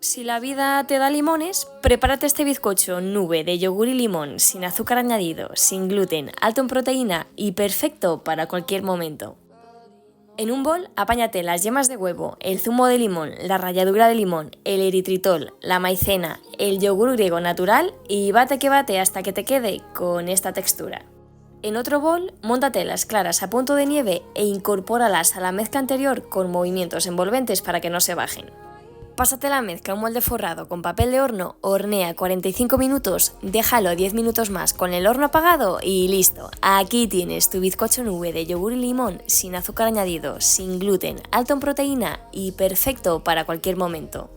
Si la vida te da limones, prepárate este bizcocho nube de yogur y limón, sin azúcar añadido, sin gluten, alto en proteína y perfecto para cualquier momento. En un bol, apáñate las yemas de huevo, el zumo de limón, la ralladura de limón, el eritritol, la maicena, el yogur griego natural y bate que bate hasta que te quede con esta textura. En otro bol, móntate las claras a punto de nieve e incorpóralas a la mezcla anterior con movimientos envolventes para que no se bajen. Pásate la mezcla a un molde forrado con papel de horno, hornea 45 minutos, déjalo 10 minutos más con el horno apagado y listo. Aquí tienes tu bizcocho nube de yogur y limón sin azúcar añadido, sin gluten, alto en proteína y perfecto para cualquier momento.